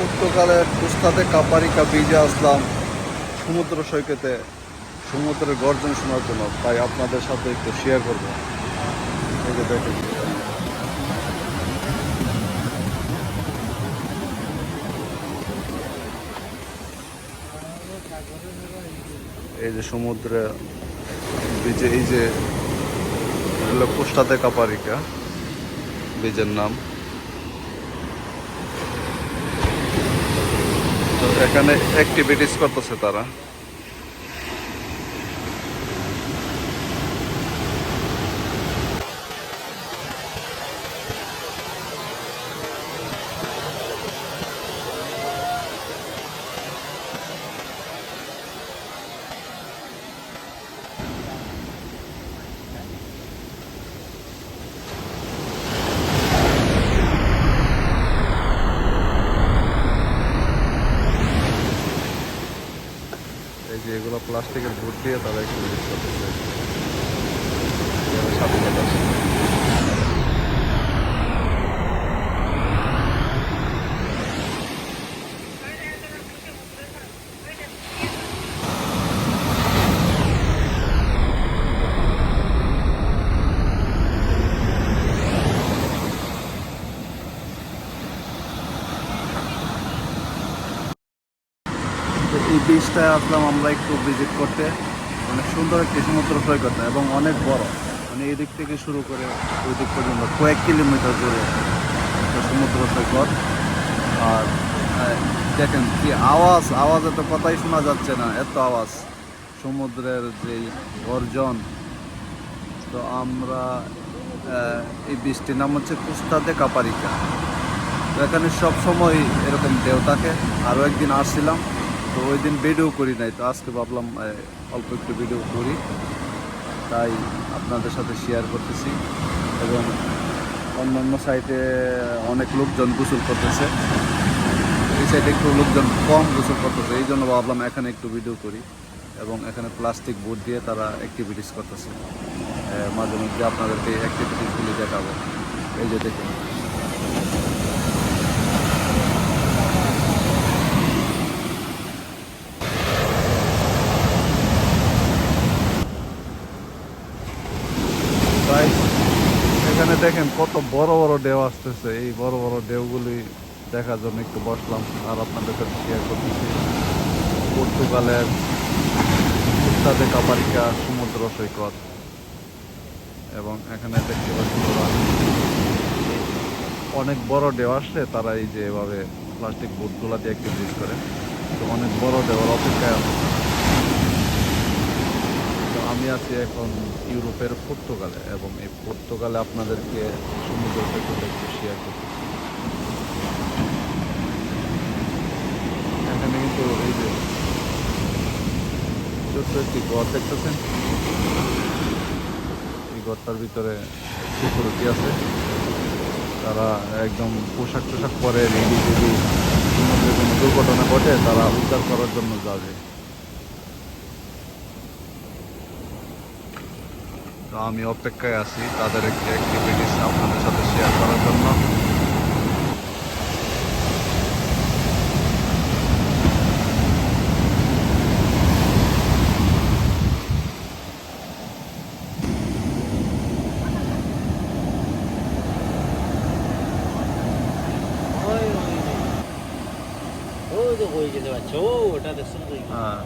পর্তুগালের কোস্তাতে কাপারিকা বিচে আসলাম সমুদ্র সৈকতে সমুদ্রের গর্জন শোনার জন্য, তাই আপনাদের সাথে একটু শেয়ার করবো। এই যে দেখেন, এই যে সমুদ্রে বিচে, এই যে হলো কোস্তাতে কাপারিকা বিচের নাম। তো এখানে অ্যাক্টিভিটিস করতেছে তারা। এই যে এগুলো প্লাস্টিকের বোট দিয়ে তারা অ্যাক্টিভিটিস করতেছে। সাথে সাথে এই বিচটায় আসলাম আমরা একটু ভিজিট করতে। অনেক সুন্দর একটি সমুদ্র সৈকত এবং অনেক বড়, মানে এই দিক থেকে শুরু করে ওই দিক পর্যন্ত কয়েক কিলোমিটার জুড়ে একটা সমুদ্র সৈকত। আর দেখেন কি আওয়াজ, আওয়াজে তো কথাই শোনা যাচ্ছে না, এত আওয়াজ সমুদ্রের যেই গর্জন। তো আমরা এই বীজটির নাম হচ্ছে কোস্তাতে কাপারিকা। তো এখানে সব সময় এরকম ঢেউ থাকে। আরও একদিন আসছিলাম, তো ওই দিন ভিডিও করি নাই, তো আজকে ভাবলাম অল্প একটু ভিডিও করি, তাই আপনাদের সাথে শেয়ার করতেছি। এবং অন্যান্য সাইটে অনেক লোকজন গোসল করতেছে, এই সাইডে একটু লোকজন কম গোসল করতেছে, এই জন্য ভাবলাম এখানে একটু ভিডিও করি। এবং এখানে প্লাস্টিক বোট দিয়ে তারা অ্যাক্টিভিটিস করতেছে। মাঝে মধ্যে আপনাদেরকে অ্যাক্টিভিটিসগুলি দেখাবো। এই যে দেখুন, তাই এখানে দেখেন কত বড় বড় ঢেউ আসতেছে। এই বড় বড় ঢেউগুলি দেখার জন্য একটু বসলাম আর আপনাদের সাথে শেয়ার করতেছি পর্তুগালের কোস্তাতে কাপারিকা সমুদ্র সৈকত। এবং এখানে দেখতে পাচ্ছি অনেক বড় ঢেউ আসলে তারা এই যে এভাবে প্লাস্টিক বোটগুলো দিয়ে অ্যাক্টিভিটিস করে। তো অনেক বড় ঢেউর অপেক্ষায় আছে। তো আমি আছি এখন ইউরোপের পর্তুগালে, এবং এই পর্তুগালে আপনাদেরকে সমুদ্র সৈকত একটু শেয়ার করছি। এখানে কিন্তু এই যে ছোট্ট একটি ঘর দেখতেছেন, এই ঘরটার ভিতরে সিকিউরিটি আছে। তারা একদম পোশাক টোশাক পরে রেডি টেডি, সমুদ্রে কোনো দুর্ঘটনা ঘটে তারা উদ্ধার করার জন্য যাবে। তো আমি অপেক্ষায় আছি তাদের একটি অ্যাক্টিভিটিস আপনাদের সাথে শেয়ার করার জন্য। ওই তো বই যেতে পারছো ওটা দেখছো না? হ্যাঁ।